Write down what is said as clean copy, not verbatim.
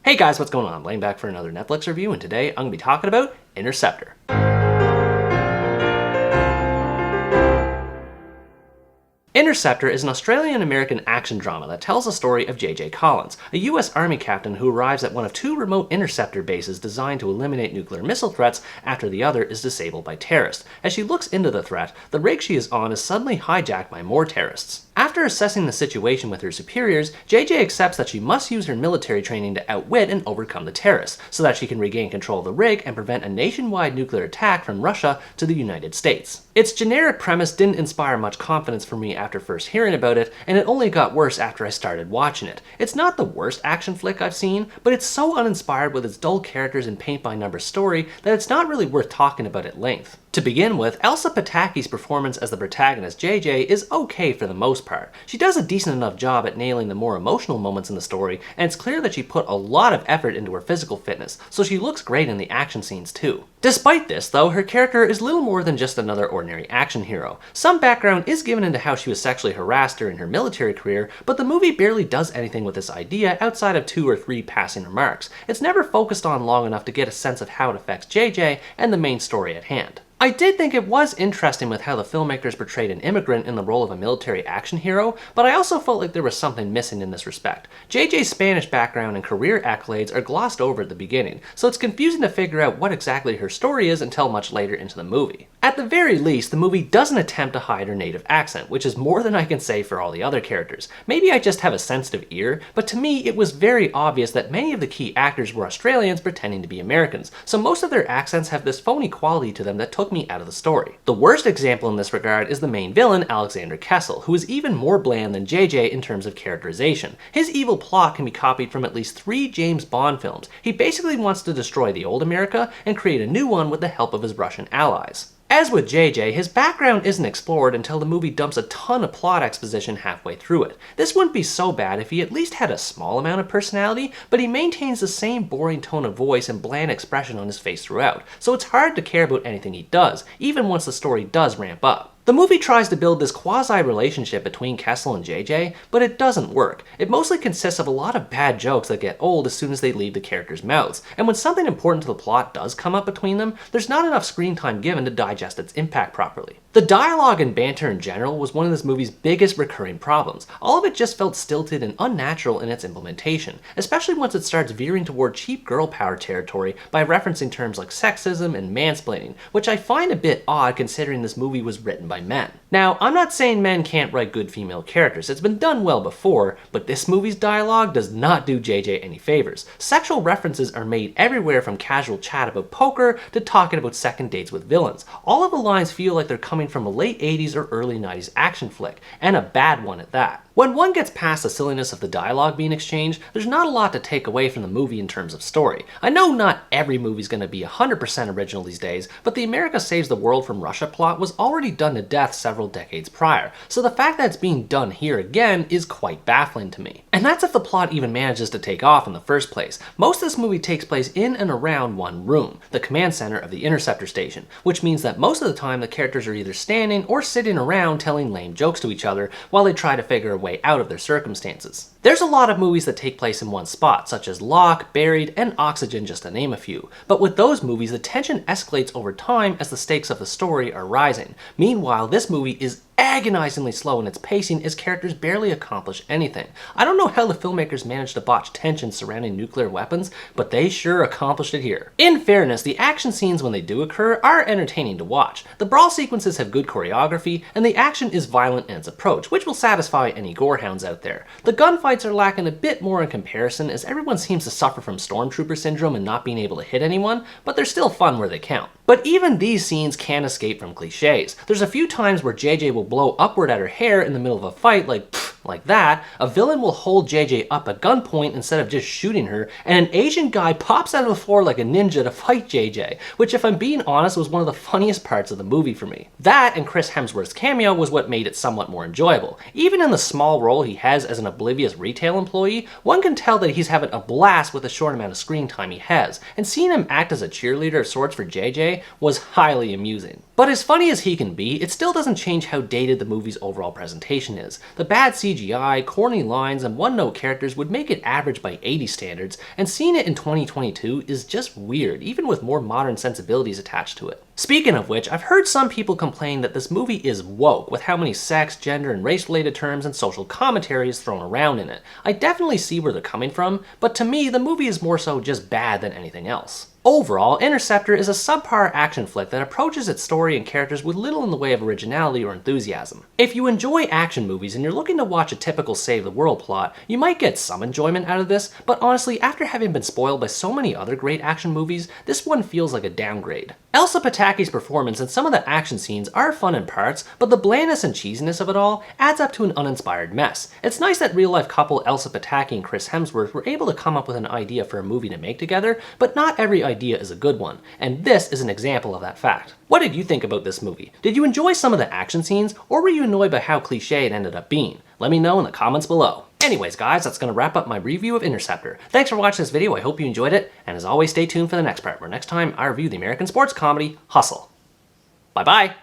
Hey guys, what's going on? Laying back for another Netflix review, and today I'm going to be talking about Interceptor. Interceptor is an Australian-American action drama that tells the story of J.J. Collins, a U.S. Army captain who arrives at one of two remote interceptor bases designed to eliminate nuclear missile threats after the other is disabled by terrorists. As she looks into the threat, the rig she is on is suddenly hijacked by more terrorists. After assessing the situation with her superiors, JJ accepts that she must use her military training to outwit and overcome the terrorists, so that she can regain control of the rig and prevent a nationwide nuclear attack from Russia to the United States. Its generic premise didn't inspire much confidence for me after first hearing about it, and it only got worse after I started watching it. It's not the worst action flick I've seen, but it's so uninspired with its dull characters and paint-by-number story that it's not really worth talking about at length. To begin with, Elsa Pataky's performance as the protagonist JJ is okay for the most part. She does a decent enough job at nailing the more emotional moments in the story, and it's clear that she put a lot of effort into her physical fitness, so she looks great in the action scenes too. Despite this, though, her character is little more than just another ordinary action hero. Some background is given into how she was sexually harassed during her military career, but the movie barely does anything with this idea outside of 2 or 3 passing remarks. It's never focused on long enough to get a sense of how it affects JJ and the main story at hand. I did think it was interesting with how the filmmakers portrayed an immigrant in the role of a military action hero, but I also felt like there was something missing in this respect. JJ's Spanish background and career accolades are glossed over at the beginning, so it's confusing to figure out what exactly her story is until much later into the movie. At the very least, the movie doesn't attempt to hide her native accent, which is more than I can say for all the other characters. Maybe I just have a sensitive ear, but to me it was very obvious that many of the key actors were Australians pretending to be Americans, so most of their accents have this phony quality to them that took me out of the story. The worst example in this regard is the main villain, Alexander Kessel, who is even more bland than JJ in terms of characterization. His evil plot can be copied from at least 3 James Bond films. He basically wants to destroy the old America and create a new one with the help of his Russian allies. As with JJ, his background isn't explored until the movie dumps a ton of plot exposition halfway through it. This wouldn't be so bad if he at least had a small amount of personality, but he maintains the same boring tone of voice and bland expression on his face throughout, so it's hard to care about anything he does, even once the story does ramp up. The movie tries to build this quasi-relationship between Kessel and JJ, but it doesn't work. It mostly consists of a lot of bad jokes that get old as soon as they leave the characters' mouths, and when something important to the plot does come up between them, there's not enough screen time given to digest its impact properly. The dialogue and banter in general was one of this movie's biggest recurring problems. All of it just felt stilted and unnatural in its implementation, especially once it starts veering toward cheap girl power territory by referencing terms like sexism and mansplaining, which I find a bit odd considering this movie was written by men. Now, I'm not saying men can't write good female characters, it's been done well before, but this movie's dialogue does not do JJ any favors. Sexual references are made everywhere from casual chat about poker to talking about second dates with villains. All of the lines feel like they're coming from a late 80s or early 90s action flick, and a bad one at that. When one gets past the silliness of the dialogue being exchanged, there's not a lot to take away from the movie in terms of story. I know not every movie's gonna be 100% original these days, but the America Saves the World from Russia plot was already done to death several decades prior, so the fact that it's being done here again is quite baffling to me. And that's if the plot even manages to take off in the first place. Most of this movie takes place in and around one room, the command center of the Interceptor station, which means that most of the time the characters are either standing or sitting around telling lame jokes to each other while they try to figure a way out of their circumstances. There's a lot of movies that take place in one spot, such as Lock, Buried, and Oxygen, just to name a few. But with those movies, the tension escalates over time as the stakes of the story are rising. Meanwhile, this movie is agonizingly slow in its pacing as characters barely accomplish anything. I don't know how the filmmakers managed to botch tension surrounding nuclear weapons, but they sure accomplished it here. In fairness, the action scenes when they do occur are entertaining to watch. The brawl sequences have good choreography, and the action is violent in its approach, which will satisfy any gorehounds out there. The gunfights are lacking a bit more in comparison, as everyone seems to suffer from stormtrooper syndrome and not being able to hit anyone, but they're still fun where they count. But even these scenes can't escape from cliches. There's a few times where JJ will blow upward at her hair in the middle of a fight, like that. A villain will hold JJ up at gunpoint instead of just shooting her, and an Asian guy pops out of the floor like a ninja to fight JJ, which if I'm being honest was one of the funniest parts of the movie for me. That and Chris Hemsworth's cameo was what made it somewhat more enjoyable. Even in the small role he has as an oblivious retail employee, one can tell that he's having a blast with the short amount of screen time he has, and seeing him act as a cheerleader of sorts for JJ was highly amusing. But as funny as he can be, it still doesn't change how dated the movie's overall presentation is. The bad CGI CGI, corny lines, and one-note characters would make it average by 80 standards, and seeing it in 2022 is just weird, even with more modern sensibilities attached to it. Speaking of which, I've heard some people complain that this movie is woke, with how many sex, gender, and race-related terms and social commentary is thrown around in it. I definitely see where they're coming from, but to me, the movie is more so just bad than anything else. Overall, Interceptor is a subpar action flick that approaches its story and characters with little in the way of originality or enthusiasm. If you enjoy action movies and you're looking to watch a typical save the world plot, you might get some enjoyment out of this, but honestly, after having been spoiled by so many other great action movies, this one feels like a downgrade. Elsa Pataky's performance and some of the action scenes are fun in parts, but the blandness and cheesiness of it all adds up to an uninspired mess. It's nice that real-life couple Elsa Pataky and Chris Hemsworth were able to come up with an idea for a movie to make together, but not every idea is a good one, and this is an example of that fact. What did you think about this movie? Did you enjoy some of the action scenes, or were you annoyed by how cliche it ended up being? Let me know in the comments below. Anyways guys, that's going to wrap up my review of Interceptor. Thanks for watching this video, I hope you enjoyed it, and as always stay tuned for the next part, where next time I review the American sports comedy, Hustle. Bye bye!